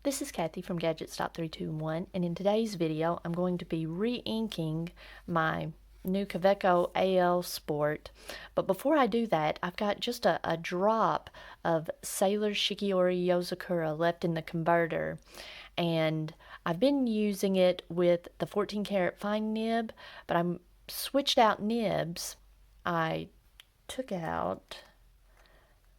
This is Kathy from Gadget Stop 321, and in today's video I'm going to be re-inking my new Kaweco AL Sport. But before I do that, I've got just a drop of Sailor Shikiori Yozakura left in the converter, and I've been using it with the 14 karat fine nib, but I'm switched out nibs. I took out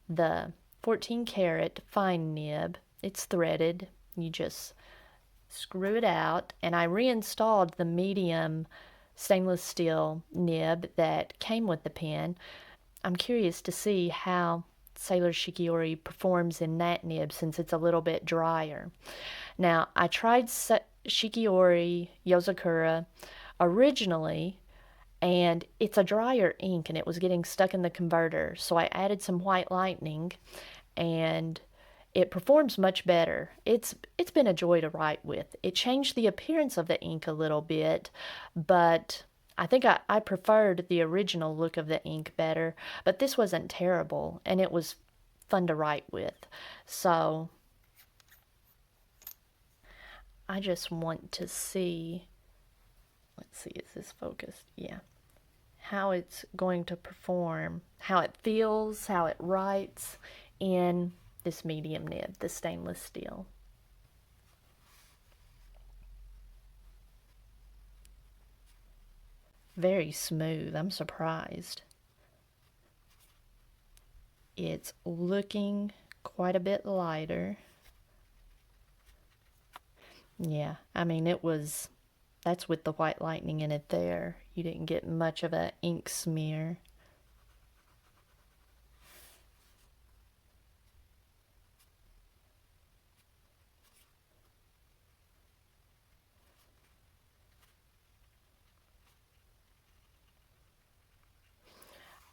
the 14 karat fine nib. It's threaded. You just screw it out, and I reinstalled the medium stainless steel nib that came with the pen. I'm curious to see how Sailor Shikiori performs in that nib since it's a little bit drier. Now, I tried Shikiori Yozakura originally, and it's a drier ink and it was getting stuck in the converter, so I added some white lightning and it performs much better. It's been a joy to write with. It changed the appearance of the ink a little bit, but I think I preferred the original look of the ink better, but this wasn't terrible and it was fun to write with. So I just want to see, let's see, is this focused? Yeah. How it's going to perform, how it feels, how it writes in this medium nib, the stainless steel. Very smooth. I'm surprised. It's looking quite a bit lighter. Yeah, I mean, that's with the white lightning in it there. You didn't get much of an ink smear.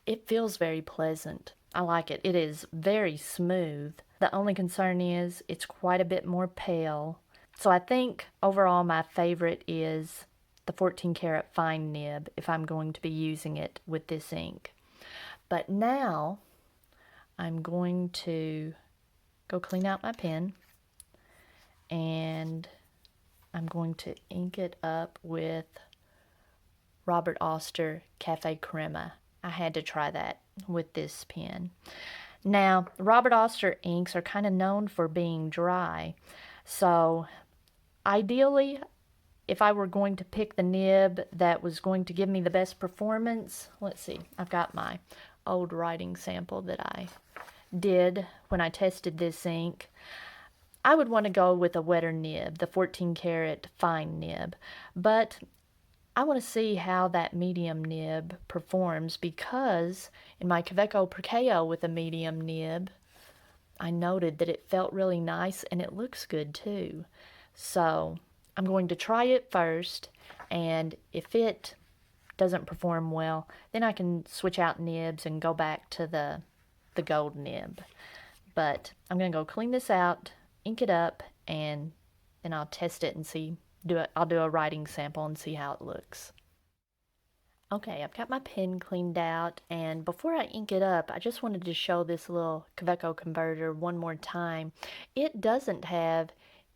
It feels very pleasant. I like it. It is very smooth. The only concern is it's quite a bit more pale. So I think overall my favorite is the 14 karat fine nib if I'm going to be using it with this ink. But now I'm going to go clean out my pen and I'm going to ink it up with Robert Oster Caffe Crema. I had to try that with this pen. Now, Robert Oster inks are kind of known for being dry, so ideally, if I were going to pick the nib that was going to give me the best performance, let's see, I've got my old writing sample that I did when I tested this ink. I would want to go with a wetter nib, the 14 karat fine nib, but I want to see how that medium nib performs, because in my Kaweco Perkeo with a medium nib, I noted that it felt really nice and it looks good too. So I'm going to try it first, and if it doesn't perform well, then I can switch out nibs and go back to the gold nib. But I'm going to go clean this out, ink it up, and then I'll test it and see. I'll do a writing sample and see how it looks. Okay, I've got my pen cleaned out, and before I ink it up, I just wanted to show this little Kaweco converter one more time. It doesn't have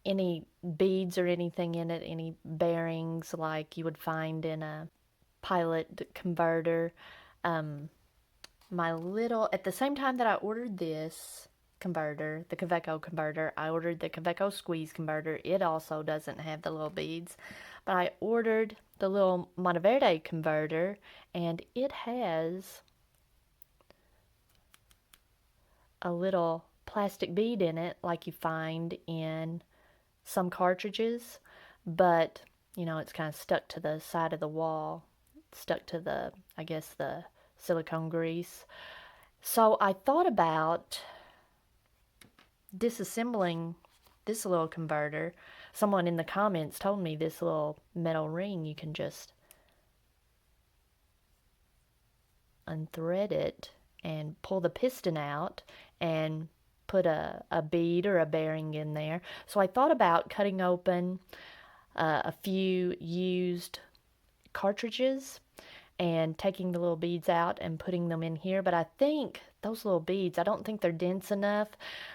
any beads or anything in it, any bearings like you would find in a pilot converter. At the same time that I ordered this converter, the Kaweco converter, I ordered the Kaweco squeeze converter. It also doesn't have the little beads, but I ordered the little Monteverde converter, and it has a little plastic bead in it like you find in some cartridges, but you know, it's kind of stuck to the side of the wall, stuck to the, I guess, the silicone grease. So I thought about disassembling this little converter. Someone in the comments told me this little metal ring, you can just unthread it and pull the piston out and put a bead or a bearing in there. So I thought about cutting open a few used cartridges and taking the little beads out and putting them in here, but I think those little beads, I don't think they're dense enough.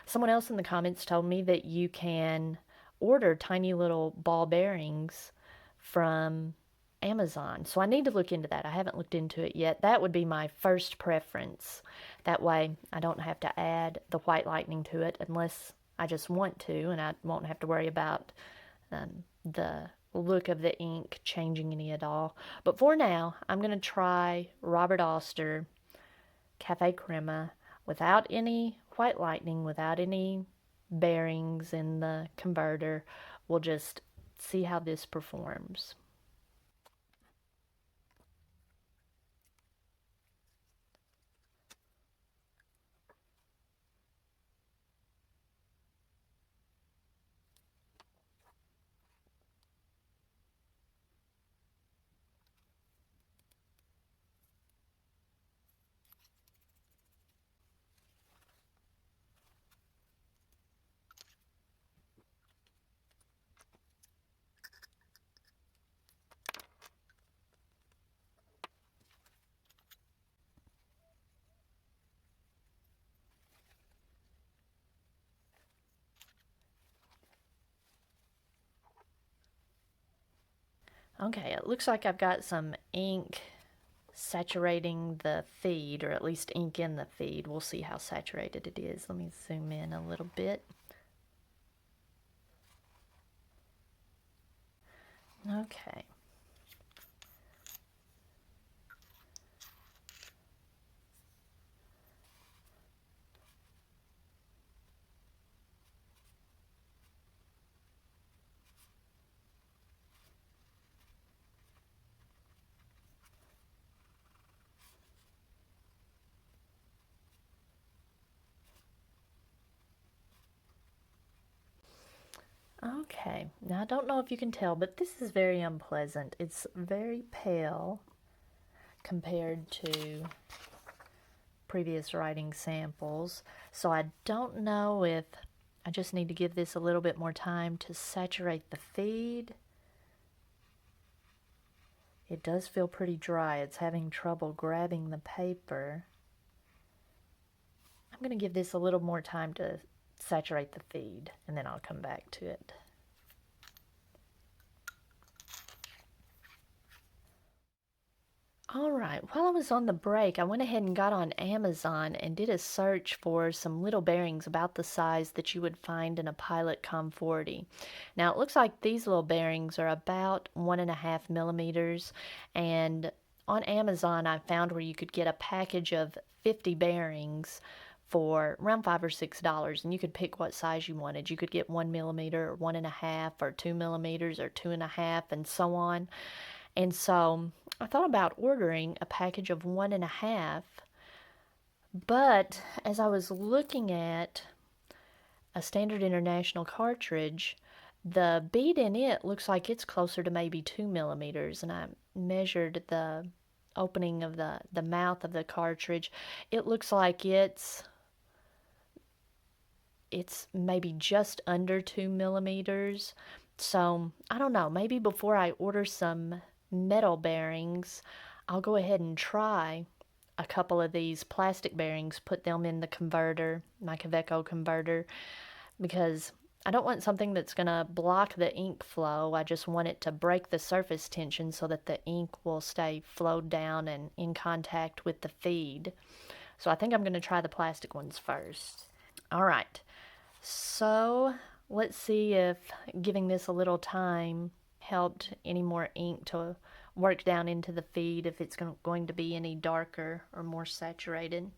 Someone else in the comments told me that you can order tiny little ball bearings from Amazon. So I need to look into that. I haven't looked into it yet. That would be my first preference. That way I don't have to add the white lightning to it unless I just want to, and I won't have to worry about the look of the ink changing any at all. But for now, I'm going to try Robert Oster Caffe Crema without any white lightning, without any bearings in the converter. We'll just see how this performs. Okay, it looks like I've got some ink saturating the feed, or at least ink in the feed. We'll see how saturated it is. Let me zoom in a little bit. Okay. Okay, now I don't know if you can tell, but this is very unpleasant. It's very pale compared to previous writing samples. So I don't know if I just need to give this a little bit more time to saturate the feed. It does feel pretty dry. It's having trouble grabbing the paper. I'm going to give this a little more time to saturate the feed, and then I'll come back to it. Alright, while I was on the break, I went ahead and got on Amazon and did a search for some little bearings about the size that you would find in a Pilot Com40. Now it looks like these little bearings are about 1.5 millimeters, and on Amazon I found where you could get a package of 50 bearings for around $5 or $6, and you could pick what size you wanted. You could get 1 millimeter, or 1.5, or 2 millimeters, or 2.5, and so on. And so I thought about ordering a package of 1.5, but as I was looking at a standard international cartridge, the bead in it looks like it's closer to maybe 2 millimeters, and I measured the opening of the mouth of the cartridge. It looks like it's maybe just under 2 millimeters. So I don't know, maybe before I order some metal bearings, I'll go ahead and try a couple of these plastic bearings, put them in the converter, my Kaweco converter, because I don't want something that's going to block the ink flow. I just want it to break the surface tension so that the ink will stay flowed down and in contact with the feed. So I think I'm going to try the plastic ones first. All right, so let's see if giving this a little time helped any more ink to work down into the feed, if it's going to be any darker or more saturated.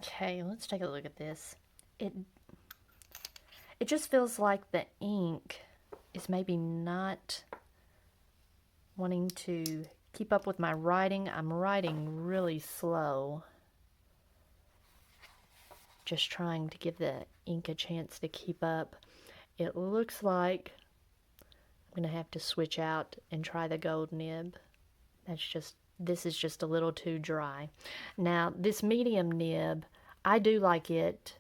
Okay, let's take a look at this. It just feels like the ink is maybe not wanting to keep up with my writing. I'm writing really slow, just trying to give the ink a chance to keep up. It looks like I'm going to have to switch out and try the gold nib. This is just a little too dry. Now, this medium nib, I do like it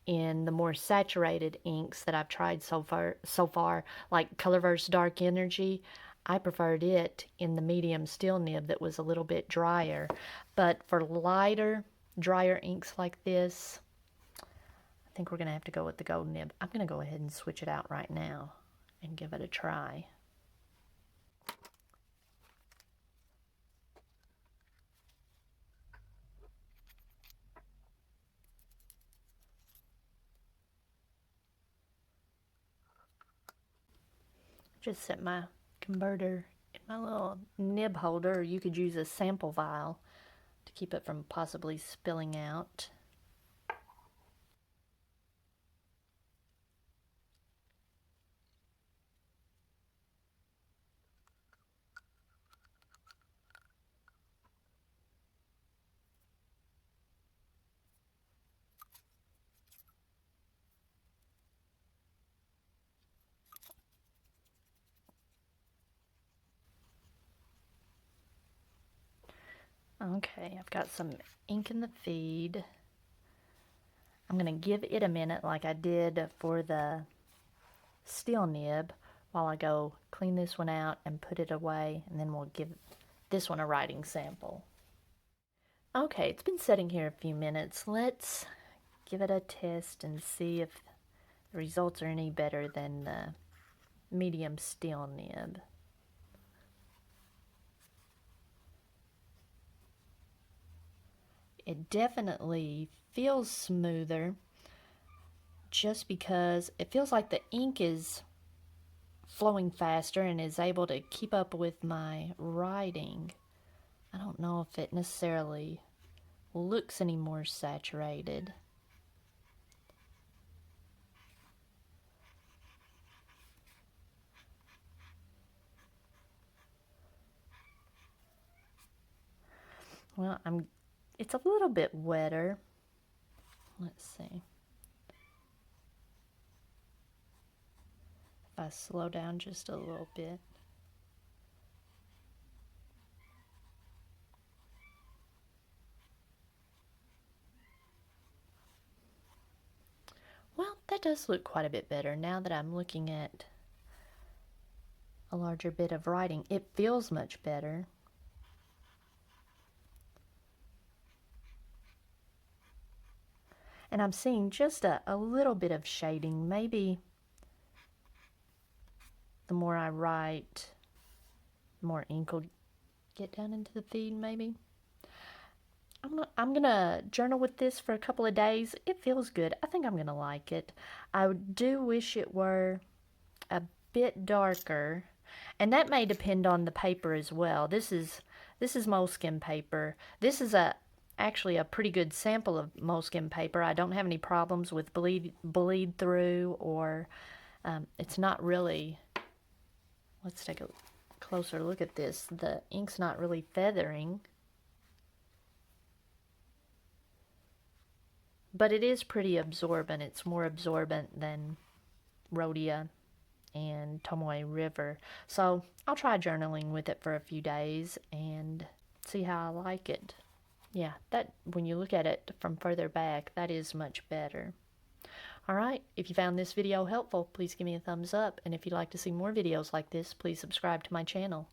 in the more saturated inks that I've tried so far, like Colorverse Dark Energy. I preferred it in the medium steel nib that was a little bit drier. But for lighter, drier inks like this, I think we're going to have to go with the gold nib. I'm going to go ahead and switch it out right now and give it a try. Just set my converter in my little nib holder, or you could use a sample vial to keep it from possibly spilling out. Okay, I've got some ink in the feed. I'm going to give it a minute like I did for the steel nib while I go clean this one out and put it away, and then we'll give this one a writing sample. Okay, it's been sitting here a few minutes. Let's give it a test and see if the results are any better than the medium steel nib. It definitely feels smoother just because it feels like the ink is flowing faster and is able to keep up with my writing. I don't know if it necessarily looks any more saturated. Well, it's a little bit wetter. Let's see. If I slow down just a little bit. Well, that does look quite a bit better now that I'm looking at a larger bit of writing. It feels much better. And I'm seeing just a little bit of shading. Maybe the more I write, the more ink will get down into the feed, maybe. I'm gonna journal with this for a couple of days. It feels good. I think I'm gonna like it. I do wish it were a bit darker, and that may depend on the paper as well. This is moleskin paper. This is actually a pretty good sample of moleskin paper. I don't have any problems with bleed through, or it's not really. Let's take a closer look at this. The ink's not really feathering, but it is pretty absorbent. It's more absorbent than Rhodia and Tomoe River. So I'll try journaling with it for a few days and see how I like it. Yeah, that when you look at it from further back, that is much better. Alright, if you found this video helpful, please give me a thumbs up, and if you'd like to see more videos like this, please subscribe to my channel.